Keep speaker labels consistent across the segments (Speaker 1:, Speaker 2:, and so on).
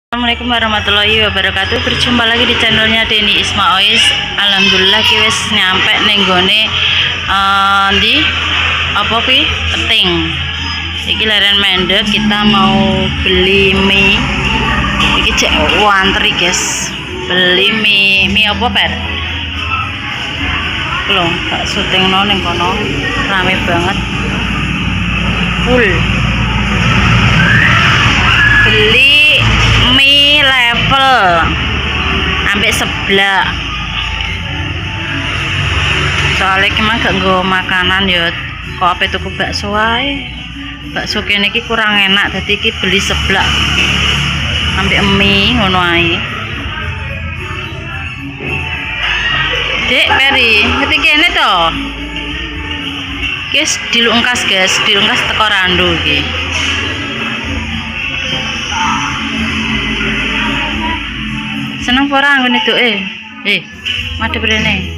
Speaker 1: Assalamualaikum warahmatullahi wabarakatuh. Berjumpa lagi di channelnya Denny Ismaois. Alhamdulillah ki wis nyampe ning gone di apa ki Peting. Iki leren mendek kita mau beli mie. Iki cek antri guys. Beli mie apa per? Belum, tak syuting ning kono. Rame banget. Full. Beli mie level ambek seblak, soalnya emang gak nggo makanan ya kok apa tuku bakso ae. Bakso kene iki kurang enak, dadi iki beli seblak ambek mie ngono ae. Dek Peri ngerti kene to guys, dilungkas guys, dilungkas teko Randu iki. Seneng ora ngene tuh madhep rene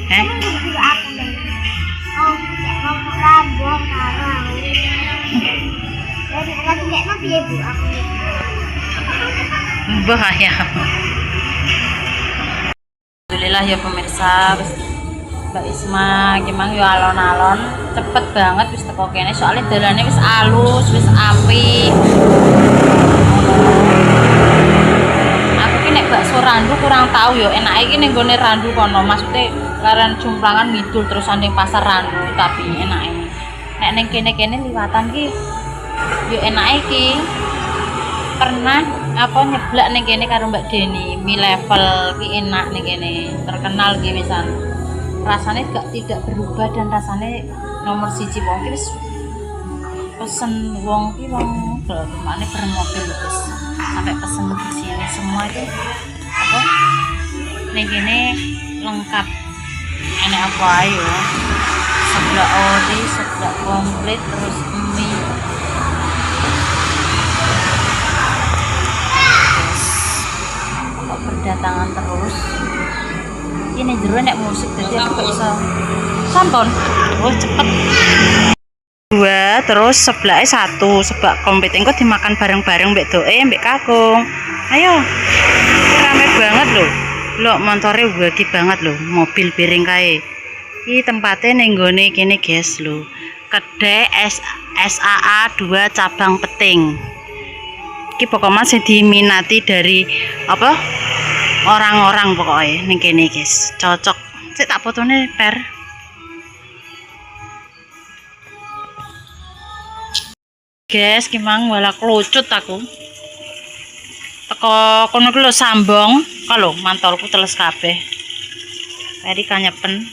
Speaker 1: bahaya. Alhamdulillah ya pemirsa, Mbak Isma gimana yo alon-alon cepet banget wis teko kene, soalnya dalane wis alus, wis apik. Bakso Randu kurang tahu yo enak iki ning gone Randu kono, maksudnya karen Jumplangan ngidul terus ning pasar Randu, tapi enak ini nek ning kene-kene liwatan ki yo enak iki. Pernah apa nyeblak ning kene karo Mbak Deni, mie level ki enak ning kene, terkenal ki wisan. Rasanya tidak berubah dan rasanya nomor siji wong ki wis pesen wong ki wong mana bermobil guys, sampai pesen di sini semua itu apa nih gini lengkap. Ini apa ayo sebelah odi, sebelah komplit, terus mie kok berdatangan terus. Ini jero nek musik jadi aku gak bisa sonton. Oh cepet dua, terus sebelahnya satu, sebab komplit engko dimakan bareng-bareng mbek doe mbek kakung. Ayo rame banget loh, lo montore wagi banget loh, mobil piring kae. Ini tempatnya ning gone kene guys loh, kedai SAA 2 cabang Peting. Iki pokoknya sing diminati dari apa orang-orang pokoknya ning kene guys, cocok. Cek tak fotone per. Guys, gimana wala kelucut aku. Teko kono ku lho sambong, kalau mantolku teles kabeh. Tadi kanyepen.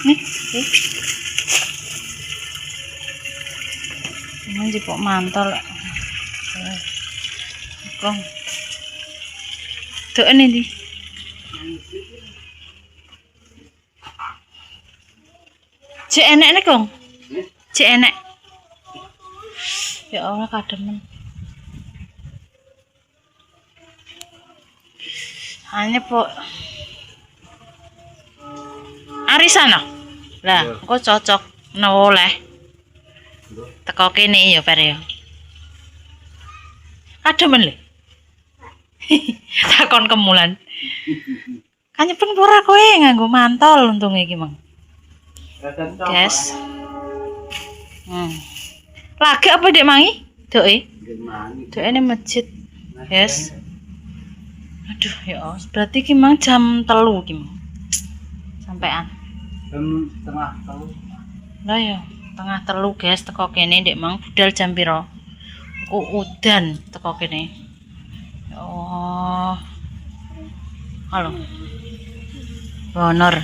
Speaker 1: Nih. Ini jipok mantol. Kong. Tuh ini di. Cek enek nih kong, cek enek. Ya Allah kademen. Hanya po. Arisan lah, kok cocok noleh. Teko kene ya per ya. Kademen le. Takon kemulan. Kanyepen pura kowe nganggo mantol untungnya gimana? Guys, lagi apa dek mangi? Doe ini masjid, guys. Aduh ya Allah, berarti gimana jam 3 gimana? Sampean tengah 3. Lah ya, tengah 3 guys, teko kene dek mang budal jam piro? Udan teko kene. Oh, halo, honor.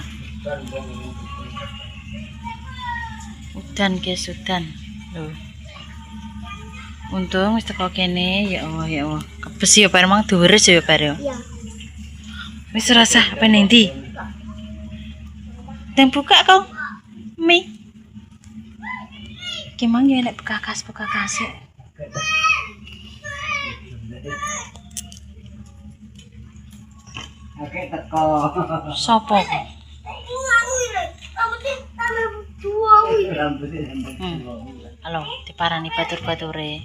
Speaker 1: Udan guys, udan loh. Untung wis teko kene, ya Allah ya Allah. Kebes ya par mang dhuwur ya par ya. Iya. Wis rasa apa ning ndi? Teng buka kok. Mie. Ki mang ya nek bekas. Oke teko. Sopo? Halo, diparani batur-bature.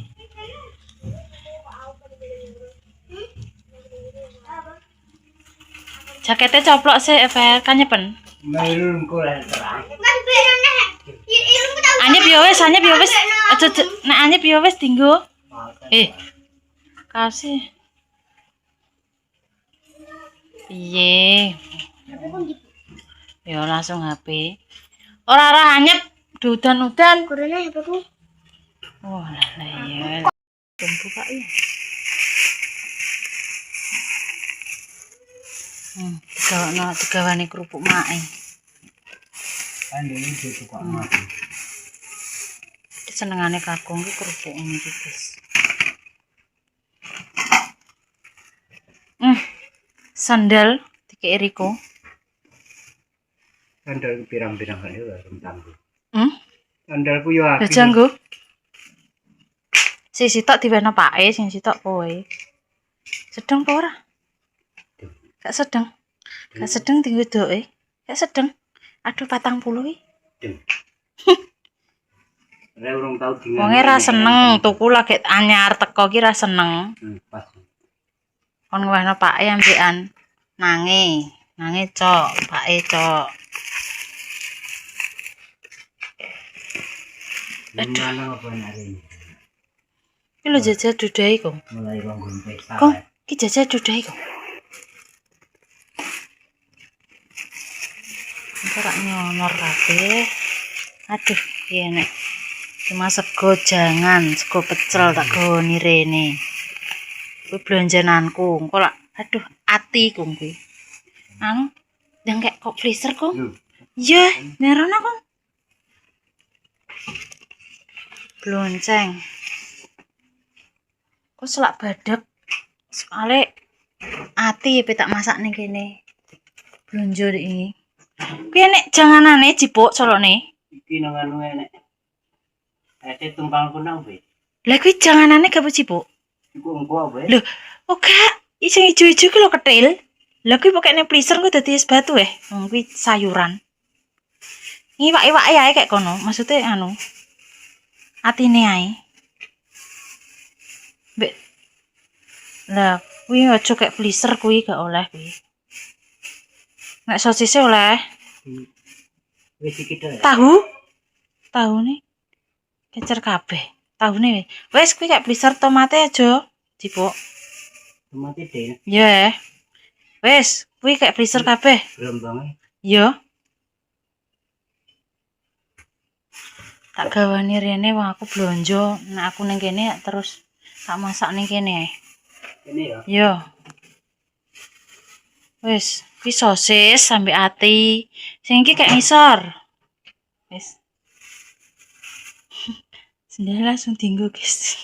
Speaker 1: Jaketnya coplok sih, Ever. Kan nyepen.
Speaker 2: Melun kurang terang.
Speaker 1: Anyep ya wis, anyep ya wis. Aja nek anyep ya wis dinggo. Kasih. Piye? Ya langsung HP. Ora anyep, udan-udan.
Speaker 3: Kurangnya HP ku.
Speaker 1: Oh lah iya. Tunggu Pak ya. Digawane kerupuk mae.
Speaker 2: Kan ini suka mati.
Speaker 1: Senengane kakung ki kerupuk ini guys. Sandal dikei Riko.
Speaker 2: Sandal pirang-pirang kali lah tentangku. Sandalku yo akeh.
Speaker 1: Janggo. Si sitok diweno pake, sing sitok kowe. Sedeng apa ora? Gak sedeng. Gak sedeng tinggo doke. Gak sedeng. Aduh 40 iki.
Speaker 2: Ora urung tau dingan.
Speaker 1: Wonge ra seneng tuku lagi anyar teko ki ra seneng.
Speaker 2: Pas.
Speaker 1: Kon ngewehno pake ambekan. Nange cok, pake cok.
Speaker 2: Mana apa hari ini?
Speaker 1: Iki lho jajal dodai kok.
Speaker 2: Mulai bangun pesta.
Speaker 1: Kok iki jajal dodai kok. Ora nyonor kabeh. Aduh, piye nek cuma sego jangan, sego pecel tak gawoni rene. Kuwi belanjananku, engko lak aduh ati kong kuwi. Anu, ndang kek kok freezer kong. Iya, nerono kong. Blonceng. Kok selak badak. Soale ati pe tak masak ning kene. Blonjo iki. Kuwi nek janganane jipuk colone.
Speaker 2: Iki nang anu enek. Tumpangku nang be.
Speaker 1: Lah kuwi janganane gak cipuk.
Speaker 2: Iku engko ae.
Speaker 1: Lho, kok gak sing ijo-ijo ki lho ketil. Lah kuwi pokoke ning freezer kok dadi es batu wong kuwi sayuran. Iwak-iwak ae kayak kono, maksudnya anu. Atine ae. Mbek. Lah, kuwi aja kayak freezer kuwi gak oleh kuwi. Nek sosisnya oleh.
Speaker 2: Wis iki to.
Speaker 1: Tahu nih. Kecer kabeh. Tahune wis kuwi kayak freezer tomate aja dipuk.
Speaker 2: Tomate deh.
Speaker 1: Ya. Wis, kuwi kayak freezer kabeh.
Speaker 2: Brombange.
Speaker 1: Yo. Tak gawani rene wong aku blonjo, nek aku ning kene terus tak masak ning kene ae.
Speaker 2: Ini ya.
Speaker 1: Yo. Wis, kuwi sosis sampe ati. Sing iki kayak ngisor. Wis. Sendiri langsung tinggu guys.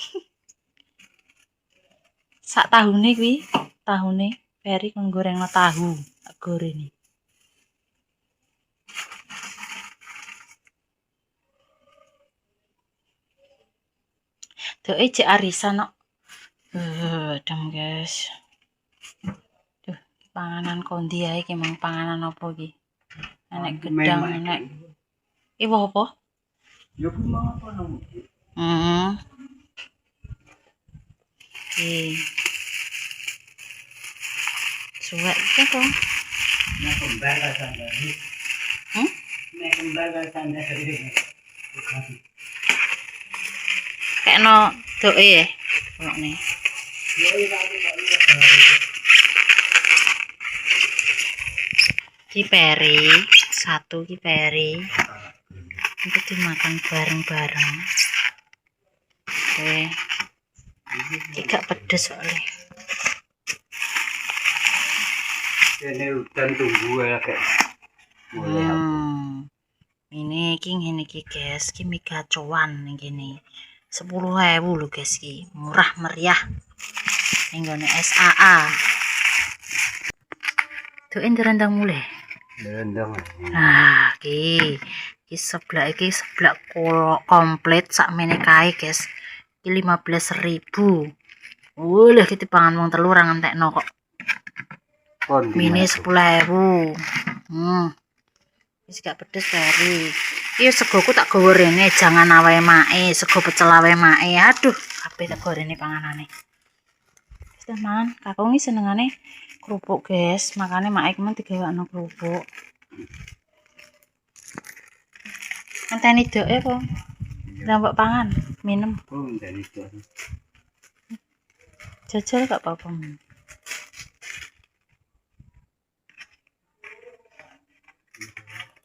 Speaker 1: Sak tahune kuwi, tahune Ferry kon gorengno tahu, tak goreng. Tuh cek arisan kok. Dem guys. Duh, panganan kondi ae ki mang panganan apa iki? Enek gedang, enek. Iwo apa?
Speaker 2: Yo ku mau apa nang?
Speaker 1: Suwek iki kok.
Speaker 2: Nek kembar ka sandal. Nek kembar ka sandal.
Speaker 1: Kekno doke ya. Kokne. Ki peri, satu ki peri. Itu dimakan bareng-bareng. Oke. Iki gak pedes soalnya.
Speaker 2: Ini udan tunggu ya kayak.
Speaker 1: Ini iki ngene iki guys, iki mie gacoan ning kene. 10.000 lho guys iki, murah meriah. Ning gone SAA. Tuh rendang mulai.
Speaker 2: Rendang.
Speaker 1: Nah, iki seblak komplit sakmene kae guys. Iki 15.000. Lah kita pangan wong telu ra ngentekno kok. Mini 10.000. Wis gak pedes Ferry. Iki segoku tak gawa rene, jangan awae mae, sego pecel awae mae. Aduh, kabeh tak gawa rene panganane. Wis mangan, kakung iki senengane kerupuk guys, makanya mak men digawakno kerupuk. Ngenteni doke po. Ndambok pangan, minum.
Speaker 2: Oh, ngenteni dok.
Speaker 1: Jajal gak apa-apa.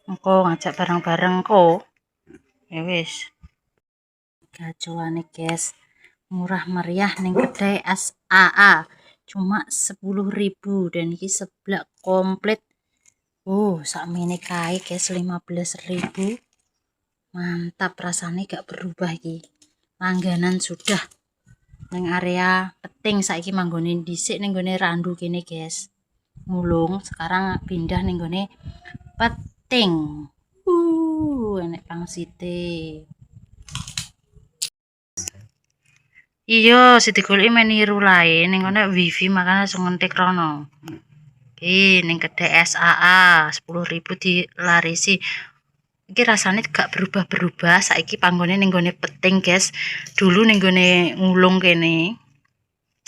Speaker 1: Engko ngajak bareng-bareng ko. Ya wis. Gacuane guys. Murah meriah ning kedai SAA. Cuma 10.000 dan iki seblak komplit. Sakmene kae guys 15.000. Mantap, rasanya gak berubah iki. Langganan sudah ning area Peting, saiki manggone dhisik ning gone Randu kene guys. Mulung sekarang pindah ning gone Peting. Enek pangsite. Iya, siti goleki men niru lae ning ngene wifi makanya langsung ngentik rono. Iki ning kedai SAA 10.000 dilarisi. Iki rasane gak berubah-berubah, saiki panggone ning gone Peting guys. Dulu ning gone Ngulung kene.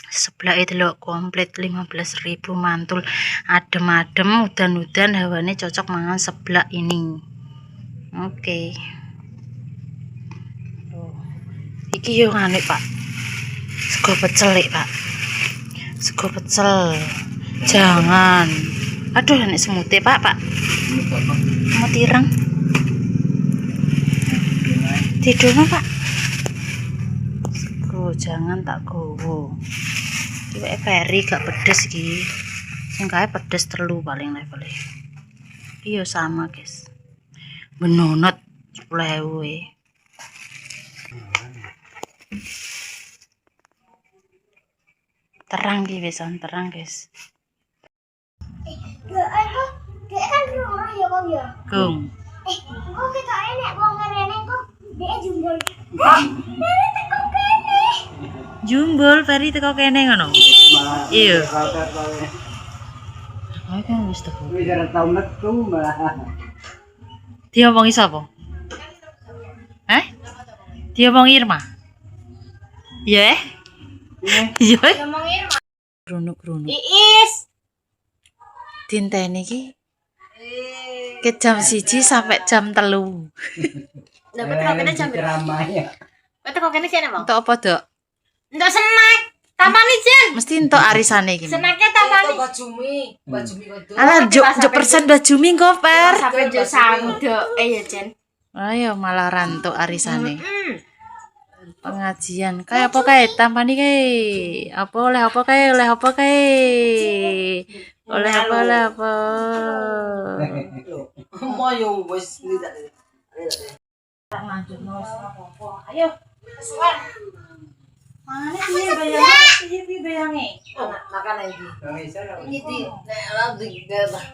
Speaker 1: Seblake delok komplit 15.000 mantul. Adem-adem, udan-udan, hawane cocok mangan seblak ini. Oke. Iki yo ngane, Pak. Sego pecel, Pak. Sego pecel. Jangan. Aduh, nek semute, Pak. Mau tirang. Tidurnya Pak. Sego jangan tak gowo. Iki peri gak pedes iki. Sing kae pedes telu paling level. Iya sama guys. Menonot 10.000. Terang iki besan terang guys.
Speaker 3: Dek kan rumah ya kok ya.
Speaker 1: Kung.
Speaker 3: Kok kita enek wong ngene kok dek jumbul. Dek teko kene.
Speaker 1: Jumbul Ferry teko kene ngono. Iya. Ayo kan wis teko.
Speaker 2: Wis ora tau metu malah.
Speaker 1: Diomongi sapa? Diomongi Irma. Iya. Iya.
Speaker 3: Ngomong Irma.
Speaker 1: Grunuk-grunuk.
Speaker 3: Iis.
Speaker 1: Dinteni iki ke jam 1 sampai jam 3.
Speaker 3: Dapat kok kene jam
Speaker 2: ramai ya.
Speaker 3: Betul kok kene kene, Bang.
Speaker 1: Entuk apa, Dok?
Speaker 3: Entuk snack. Tamani Jen.
Speaker 1: Mesti entuk arisane iki.
Speaker 3: Snacknya tamani.
Speaker 4: Bajumi kudu.
Speaker 1: Alah, juk persen bajumi engko, Per.
Speaker 3: Sampai jo sandok. Ya, Jen.
Speaker 1: Ayo malah rantuk arisane. Pengajian. Kayak apa kae? Tampani kae. Apa oleh apa kae? Oleh apa kae? Oleh apa? Oleh apa?
Speaker 4: Mo yo wis tidak.
Speaker 1: Tak lanjutno wis apa-apa. Ayo. Kesuwen. Mane piye bayange?
Speaker 4: Makan lagi. Ini di nek di gabah.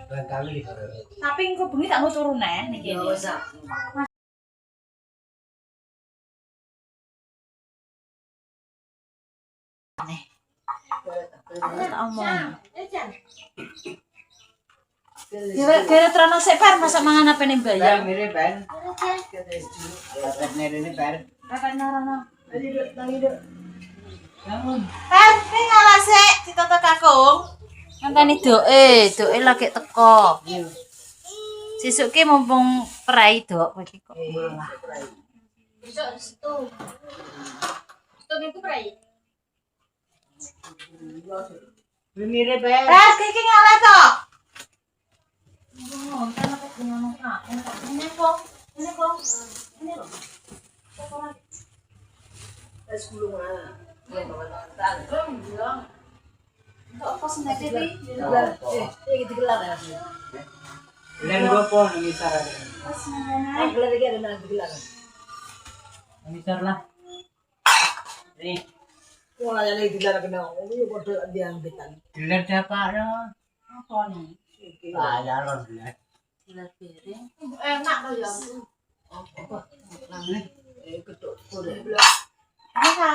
Speaker 1: Tapi engko bengi tak nggo turu neh niki.
Speaker 4: Ya wis.
Speaker 1: Tak omong. Gara trono sik par masak mangan apa ning bayang.
Speaker 2: Mirip ben. Ini ber.
Speaker 1: Kakak narono.
Speaker 2: Bangun.
Speaker 1: Par, ki ngalah sik ditoto kakung. Ngenteni doke lagi teko. Sesuk ki mumpung perai dok kowe iki kok malah.
Speaker 3: Besok situ. Situ minggu prai.
Speaker 2: Mirip ben.
Speaker 1: Par, ki ngalah to. Kan aku punya muka. Ini kok. Ini lho.
Speaker 4: Wis gulung ana.
Speaker 1: Kok apa sing dadi iki?
Speaker 4: Iki digelar ya.
Speaker 2: Dan gua po ngisar.
Speaker 4: Gelar iki ada nang digelar.
Speaker 2: Ngisar lah. Nih,
Speaker 4: Wong aja lagi digelar kena. Iki padha diambetan.
Speaker 2: gelar siapa lo?
Speaker 1: Apa nih?
Speaker 2: Ada lo gelar.
Speaker 1: Gelar piring.
Speaker 3: Enak to ya.
Speaker 4: Ketuk kode.
Speaker 1: Apa?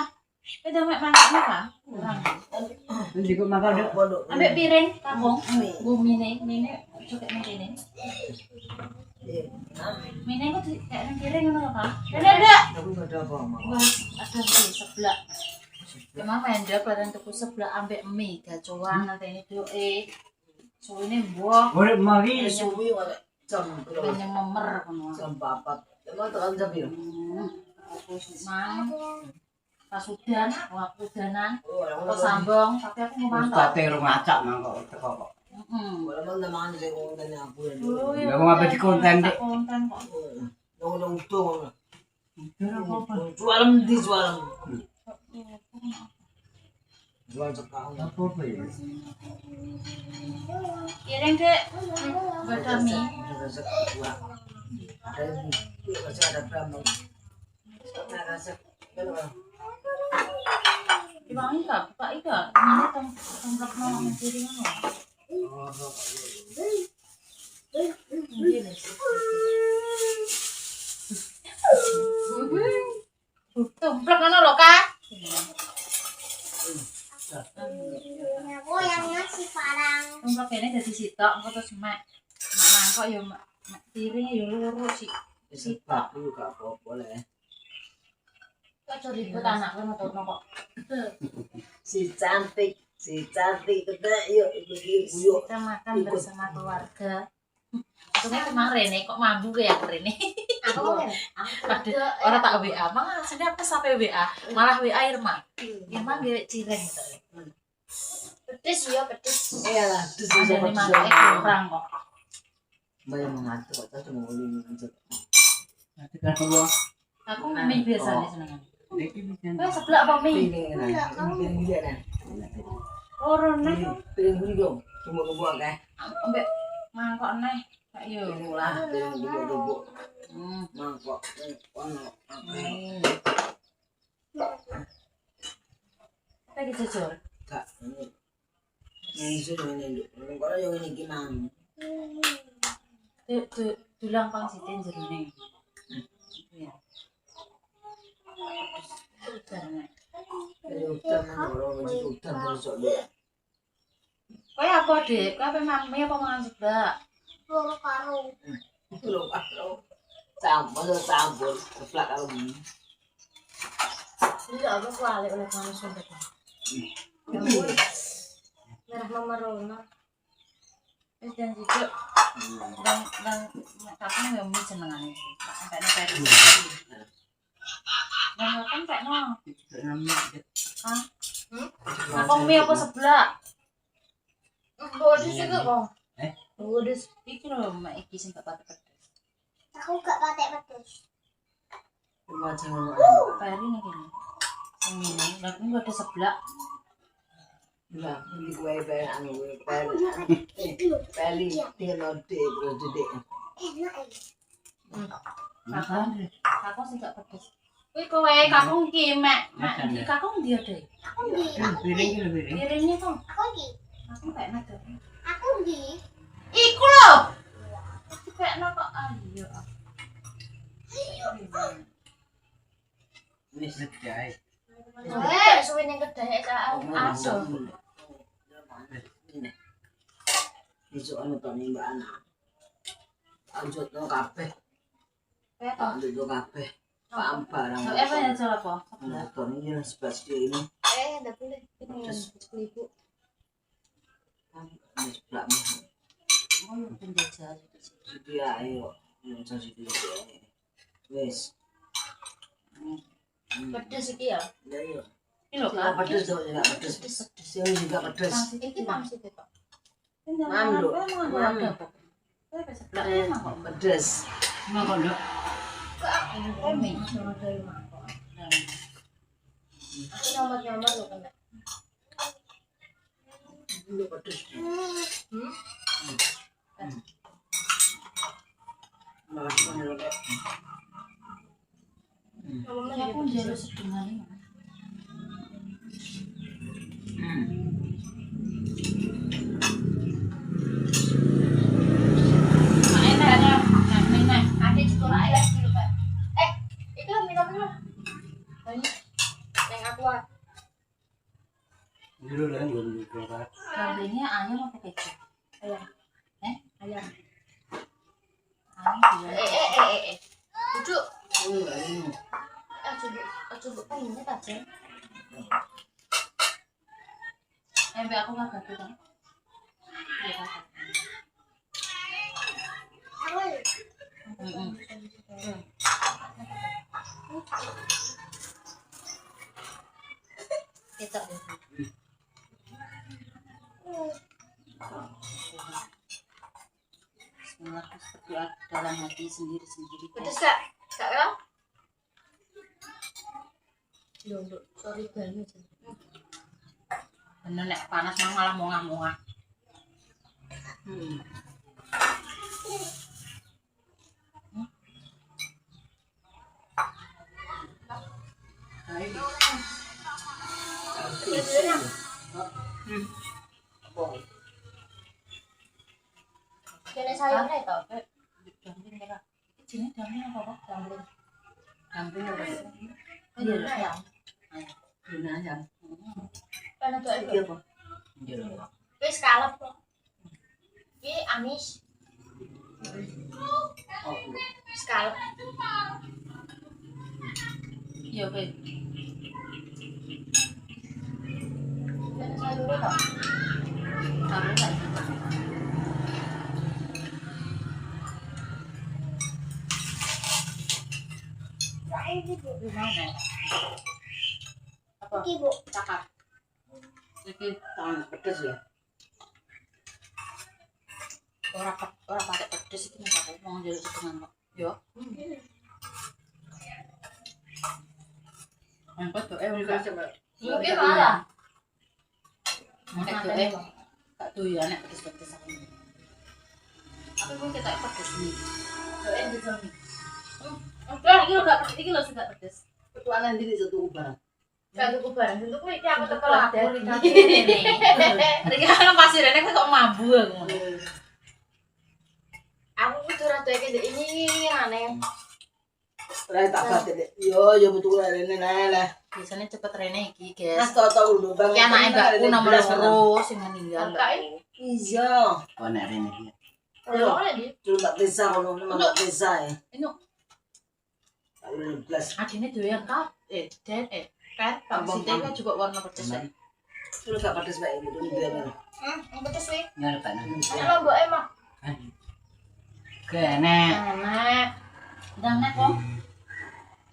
Speaker 1: Beda mek mantapnya Kak.
Speaker 2: Nanti gua makan deh.
Speaker 4: Pondok.
Speaker 1: Ambek piring, kabung. Bumine, cokek mene. Mene kok kayak piring ngono lho, Kak. Ada.
Speaker 2: Aku enggak ada apa.
Speaker 1: Wah, ada di sebelah. Emang mendel barang tuku sebelah ambek mie gacoan ngenteni doe. Suwene mbuh
Speaker 2: Urip mari
Speaker 4: Suwi oleh jam
Speaker 1: pengen memer kono.
Speaker 4: jam 4. Emang tekan jam piro?
Speaker 1: Aku mang pas udan, aku udanan,
Speaker 4: Oh,
Speaker 1: aku sambung, tapi aku mau mantap.
Speaker 2: Ustate rong acak mangkok teko kok.
Speaker 4: Wala man naman sa konten na ako yan.
Speaker 2: Lah wong apa di konten dik.
Speaker 1: Konten kok.
Speaker 4: Nung to. Jualan di jualan. Jual sekarang.
Speaker 2: Apa ya?
Speaker 1: Kirim dek, beda mie.
Speaker 4: Masih ada berapa? Rasa.
Speaker 1: Dibangun kak, buka ika. Ini tempat mau piring mau. Tumplek ngono lho, Kak.
Speaker 3: Aku yang ngasih parang.
Speaker 1: Tumplek kene dadi sitok, engko terus mek mangkok ya mek piring ya loro sih.
Speaker 4: Sipak dulu gak boleh.
Speaker 1: Kok ribet anakku metokno kok.
Speaker 4: Si cantik kita yuk yuk.
Speaker 1: Kita makan bersama keluarga. Untungnya kemarin nih kok mambu kayak Rene.
Speaker 3: Aku mau
Speaker 1: Orang tak WA, mang sini aku sampai WA, malah WA Irma. Irma gak cireng gitu.
Speaker 3: pedes ya pedes.
Speaker 4: Iyalah, terus
Speaker 1: Ada
Speaker 4: bisa
Speaker 1: nih mangkoknya kurang kok.
Speaker 4: Bayar mengatur kok cuma ngulin aja.
Speaker 2: Nanti kan gua
Speaker 1: Aku mie biasa nih senengan.
Speaker 2: iki bisa.
Speaker 1: Kau sebelah apa mie?
Speaker 4: Piring dia nah.
Speaker 1: Orang nih,
Speaker 4: Piring beli dong. Cuma kebuang kan.
Speaker 1: ambek mangkok nih. Kak yo.
Speaker 4: Piring lah, piring beli dong. Mangkok, ono.
Speaker 1: Lagi jujur.
Speaker 4: Kak, ini sudah ini dulu. Kalau yang ini gimana?
Speaker 1: Tulang pang sitin jerone. Iya.
Speaker 4: Kalau hutan orang masih hutan terus dia.
Speaker 1: Kau apa dek? Kau apa mami apa mangan sebelah?
Speaker 3: Loro karo.
Speaker 4: Kalau campur, keplak kalau ini.
Speaker 3: Iya, aku kuali oleh kamu sudah. Merah memerona.
Speaker 1: Terus dan juga dan kakak nggak mie senengan sih. Sampai nih kayak gitu. Dan kakak kayak no. Hah? Kakak mie apa sebelah?
Speaker 3: Bodes juga kok.
Speaker 1: Bodes. Iki loh mak iki sing gak pakai pedes.
Speaker 3: Aku gak pakai pedes.
Speaker 4: Macam mana?
Speaker 1: Peri nih kini. Yang ini, aku nggak ada sebelah.
Speaker 4: Nah, ini gue pengen peli dia node terus dedek.
Speaker 3: Enak ya.
Speaker 1: Kakak sih gak pedes. Wih kowe kakung ki mek iki kakung dia deh.
Speaker 3: Aku di.
Speaker 2: Piring iki lho piring.
Speaker 1: Piringnya tuh.
Speaker 3: Aku di.
Speaker 1: Aku kayak nado.
Speaker 3: Aku di.
Speaker 1: Iku loh. Aku kayak nado ayo.
Speaker 2: Wis sedai.
Speaker 3: Suwe ning kedai
Speaker 1: Aso.
Speaker 4: Besok anu to ning Mbak Ana. Anjut no kabeh.
Speaker 1: Kayak
Speaker 4: Tak anjut no kabeh. Pak barang.
Speaker 1: apa ya salah apa?
Speaker 4: Nah, to ini sebelas ini.
Speaker 3: enggak boleh. Ini 10.000.
Speaker 4: Ini sebelah mah.
Speaker 1: Mau penjajah gitu sih.
Speaker 4: Dia ayo. Yang sasi dia. Wes.
Speaker 1: Pedes iki ya.
Speaker 4: Ya iya.
Speaker 1: Ini loh
Speaker 4: Enggak
Speaker 1: Kak.
Speaker 4: pedes dong, enggak pedes. Yang juga pedes.
Speaker 3: Iki pangsit itu.
Speaker 4: Mam, Dok. Mam.
Speaker 1: Sebelah emang kok
Speaker 4: Pedes.
Speaker 2: Enggak kok, Dok.
Speaker 1: kami.
Speaker 3: Aku nomor-nomor lo kena.
Speaker 4: Ini pedes. Makasih banyak Dok.
Speaker 1: Aku jalur sedungan ini. Enaknya, nah, ada juga air dulu Pak.
Speaker 3: Itu minum. Yang aku
Speaker 2: Dulu lah nggon mikro.
Speaker 1: Kambingnya ayam apa kecap?
Speaker 3: ayam.
Speaker 1: Ayam.
Speaker 3: Duduk.
Speaker 4: Ini.
Speaker 3: Coba kan ini aja.
Speaker 1: Sampai aku nggak gaduh kan? Iya kan? Kita Bismillah, berdoa dalam hati sendiri-sendiri.
Speaker 3: Pedes gak? Gak ya?
Speaker 1: Sorry banget. Bener nek panas mah malah mongah-mongah.
Speaker 3: Kene sayurnya itu.
Speaker 1: Dumpling merah. Ini jenis dumpling apa? Dumpling.
Speaker 4: Dumpling apa sih?
Speaker 3: Iya ayam.
Speaker 4: Guna ayam.
Speaker 3: Kan itu
Speaker 4: Iki
Speaker 3: itu.
Speaker 4: apa? Jeruk.
Speaker 3: Wis kalep kok. Iki amis.
Speaker 4: Oh,
Speaker 3: Wis kalep.
Speaker 1: Iya, Be.
Speaker 3: Kene sayurnya kok.
Speaker 1: Taruh enggak?
Speaker 3: Ini Bu.
Speaker 1: Gimana? Apa?
Speaker 3: Iki Bu.
Speaker 1: Cakap. Iki
Speaker 4: tangan pedes ya.
Speaker 1: orang pakai pedes itu nggak apa mau jalur setengah kok. Yo. Angkot tuh
Speaker 4: Enggak coba.
Speaker 3: Mungkin malah.
Speaker 1: Nek tuh tak tuh ya nek pedes-pedes aku. Aku pun kita pedes nih. Tuh di sini. Udah iki lo gak pedes, iki lo sudah pedes.
Speaker 4: Ketuanan diri satu barang.
Speaker 3: Gak cukup barang itu kuwi iki aku tekel
Speaker 1: Tekel
Speaker 3: aku
Speaker 1: aku iki kan pasirane kok mambu aku ngono.
Speaker 3: Aku kudu rada iki ini aneh.
Speaker 4: Rai tak pati deh. Yo betul lah ini lah.
Speaker 1: Biasanya cepet rene iki, guys.
Speaker 4: Mas tau dulu bang.
Speaker 1: Ki anake mbakku nomor loro sing meninggal.
Speaker 4: Iya.
Speaker 2: Oh, nek rene iki.
Speaker 3: Kalau ada di
Speaker 4: Dulu tak desa kalau memang tak desa ya.
Speaker 1: Ini
Speaker 4: Tak 15.
Speaker 1: adine doyan kap. Kan
Speaker 4: Abang,
Speaker 1: Sinte kan juga warna pedes.
Speaker 2: Bener.
Speaker 4: Dulu gak pedes baik itu dia.
Speaker 3: betul sih.
Speaker 2: Nyari Pak Nang.
Speaker 3: Ana lombok emang.
Speaker 2: Kene.
Speaker 3: Enak.
Speaker 1: Ndang nek kok.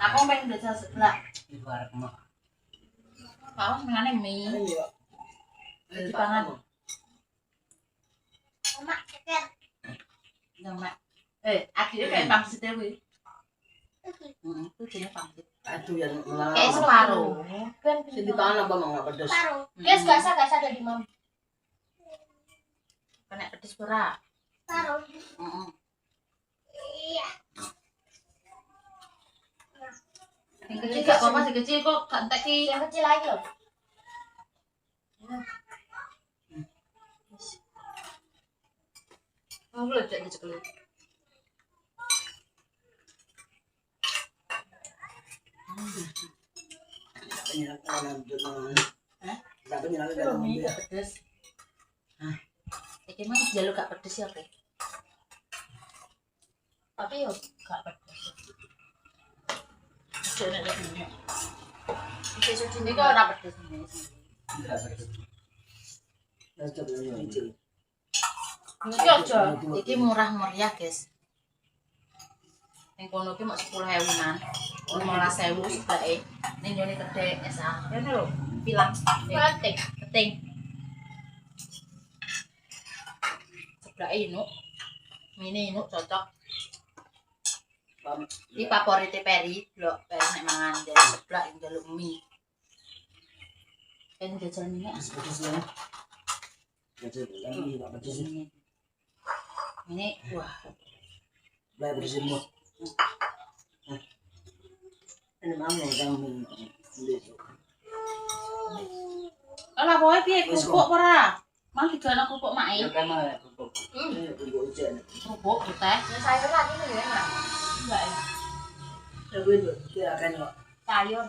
Speaker 1: Aku pengen desa sebelah.
Speaker 2: Iku arep mak.
Speaker 1: Kaos mengane mie.
Speaker 4: Iya.
Speaker 1: Dipangan.
Speaker 3: Emak ceker.
Speaker 1: Ndang nek. Akhirnya kayak pangsit ya kuwi. Itu jenis pangsit.
Speaker 4: Aduh yang melarang.
Speaker 1: Kayak separuh.
Speaker 3: Ben
Speaker 4: Sing dipangan apa mau gak pedes?
Speaker 3: paruh. Guys, gasa dari mam.
Speaker 1: Kena pedes ora?
Speaker 3: Paruh.
Speaker 1: Heeh.
Speaker 3: Iya.
Speaker 1: Yang kecil gak apa-apa, sing kecil kok gak entek ki.
Speaker 3: Yang kecil lagi loh.
Speaker 1: Oh, belum jadi cekel.
Speaker 4: Penyerapan dengan.
Speaker 1: Hah?
Speaker 4: Tak penyerapan dengan
Speaker 1: Mie
Speaker 4: mobil.
Speaker 1: gak pedes.
Speaker 4: Hah?
Speaker 1: Iki mah jalur gak pedes ya, Pe. Tapi yo gak pedes. Jadi nek ini. Iki sini kok ora pedes ini.
Speaker 2: Enggak pedes.
Speaker 4: Terus coba nyicil.
Speaker 1: Iki aja. Iki murah meriah, guys. Ning kono ki mok 10.000-an. 15.000 sebelake. Ning jone kedhe SA. Ya lho, bilang
Speaker 3: Penting.
Speaker 1: penting. Sebelake Inuk. Mini Inuk cocok. Iki favorit Peri, lho, Peri nek mangan dari seblak yang jaluk mie. Kan jajal mie
Speaker 4: Pedes ya. Pedes lagi gak pedes.
Speaker 1: ini wah,
Speaker 4: Baik pedes semua. Ini mana yang kamu
Speaker 1: ala pokoke piye kerupuk ora? Mang digawe kerupuk mae.
Speaker 2: Ya kan mah kerupuk.
Speaker 4: ini tunggu ujian.
Speaker 1: Kerupuk teh.
Speaker 3: Yang sayur lagi nih ya enak.
Speaker 1: Enggak ya.
Speaker 4: Tapi itu dia akan kok.
Speaker 3: Sayur.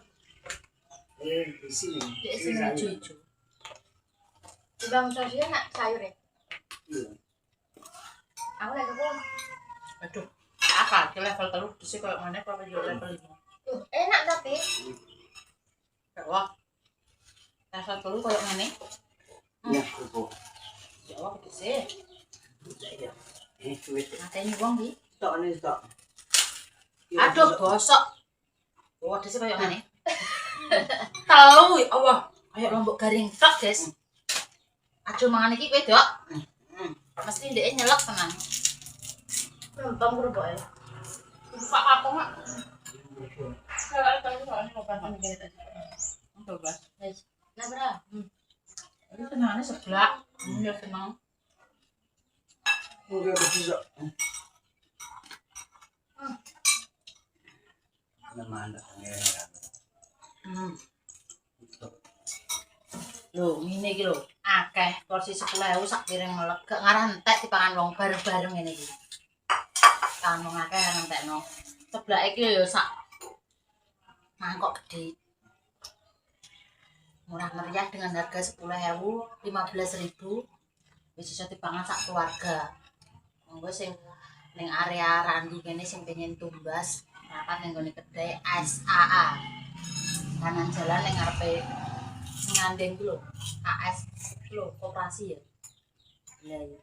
Speaker 4: Di sini.
Speaker 1: Di sini hijau-hijau.
Speaker 3: Di bang sosial enak sayur ya.
Speaker 4: Iya.
Speaker 3: Aku lagi pun.
Speaker 1: Aduh, apa? Ke level terus sih kalau mana kalau jual level 5.
Speaker 3: Tuh enak tapi.
Speaker 1: Wah. Level terus kayak ngene.
Speaker 2: Ya, kupu.
Speaker 1: Jawa pedese.
Speaker 2: Iya. Wis.
Speaker 1: Mateni wong iki.
Speaker 2: Tok nih tok.
Speaker 1: Aduh, gosok. Oh, pedese koyo ngene. Telu ya Allah. Kayak lombok garing tok, Des. Aduh mangan iki kowe, Dok. Mesti ndeke nyelek tenan. Nonton kerupuk ya. Buka aku mak. Kalau tahu soalnya mau pakai gini tadi. Coba. Nah, bra. Ini tenangnya sebelah. Dia tenang.
Speaker 2: Udah bisa. Nama anda
Speaker 1: Loh, ngene iki lho. Akeh porsi 10.000 sak piring melek. Gak ngarah entek dipangan wong bareng-bareng ngene iki. Kan wong akeh entekno. Sebelah iki lho sak mangkok gede. Murah meriah dengan harga 10.000, 15.000. Wis iso dipangan sak keluarga. Monggo sing ning area Randu kene sing pengen tumbas, rapat ning gone kedai SAA. Kanan jalan ning ngarepe ngandeng ku lho. KS lho, koperasi ya. Iya ya.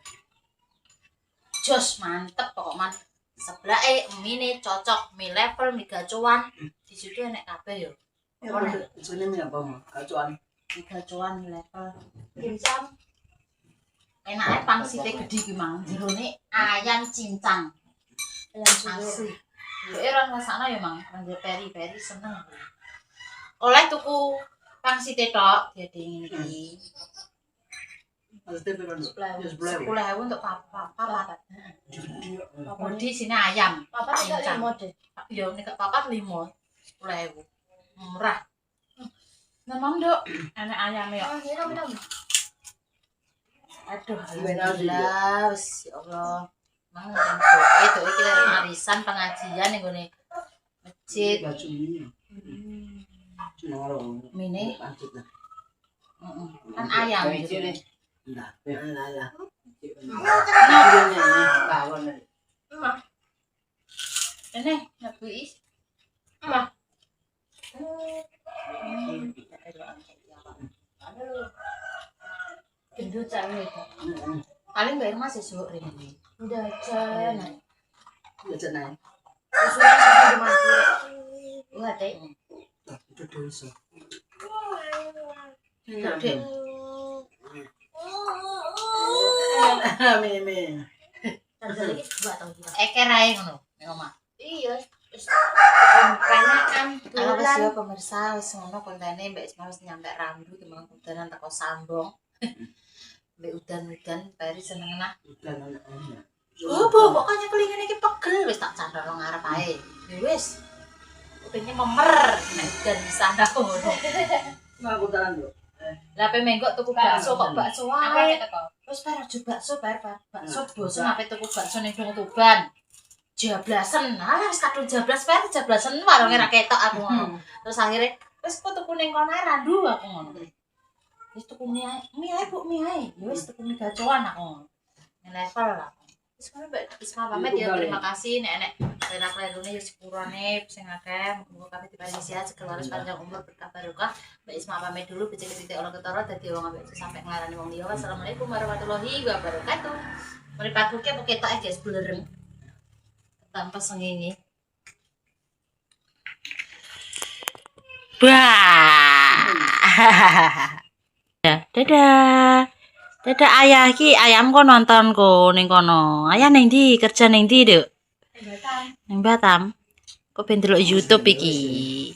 Speaker 1: Jos mantep pokok sebelah mie cocok, mie level, mie gacuan. Di situ enek kabeh ya.
Speaker 2: Ini mie apa? Gacuan.
Speaker 1: Mie gacuan, mie level. Cincang. Enake pangsite gede ki mang, jerone ayam cincang. Ayam asli. Yo ora rasane ya mang, kanggo peri-peri seneng. Oleh tuku pangsite tok, dadi ngene iki.
Speaker 2: Maksudnya berapa?
Speaker 1: 10.000 untuk papat. Di sini ayam. Papat tidak limo deh. Ya nek papat 5. 10.000. Murah. Memang Dok, enak ayam ya. Aduh, alhamdulillah, wis ya Allah. Mang itu iki arisan pengajian ning gone masjid. Mine. Kan ayam gitu.
Speaker 2: Nah, lah.
Speaker 1: Ini nabi. Mah. Gendut cari itu. Paling bayar masih suruh ini. Udah jalan.
Speaker 2: Udah jalan.
Speaker 1: Sudah sampai di mana? Enggak deh.
Speaker 2: Itu dosa.
Speaker 1: Enggak deh.
Speaker 2: Meme.
Speaker 1: Ekerai ngono, ning omah.
Speaker 3: Iya.
Speaker 1: Halo ya pemirsa, wis ngono kontene Mbak Isma wis nyampe Randu timbang udanan teko Sambong. Mbak udan-udan Peri seneng nah.
Speaker 2: Udan-udan.
Speaker 1: Oh, pokoknya kelingan iki pegel wis tak candar nang ngarep ae. Ya wis. Kupingnya memer nek udan sana ngono.
Speaker 2: Aku tahan, Bro.
Speaker 1: Lah pe menggok tuku bakso kok bakso wae. Terus bar aja bakso bakso bosen ape tuku bakso ning Dong Tuban. Jablasen. Lah wis kadung jablas per jablasen warunge ra ketok aku ngono. Terus akhirnya wis kok tuku ning kono ae Randu aku ngono. Wis tuku mie ae Bu, mie ae. Ya wis tuku mie gacoan aku ngono. Level lah. Wis kono Mbak Isma pamit ya, terima kasih nek renak-renune ya sepurane sing akeh muga kabeh diparingi sehat sekeluarga panjang umur berkah barokah. Mbak Isma pamit dulu becik titik ora ketara dadi wong ambek sampe nglarani wong liya. Wassalamualaikum warahmatullahi wabarakatuh. Mripat buke apa ketok ae guys blereng. Tanpa sengenge. Wah. Dadah. Dadah ayah ki ayam kok nonton ko ning kono. Ayah ning ndi? Kerja ning ndi, Duk? Ning Batam. Kok ben delok YouTube iki?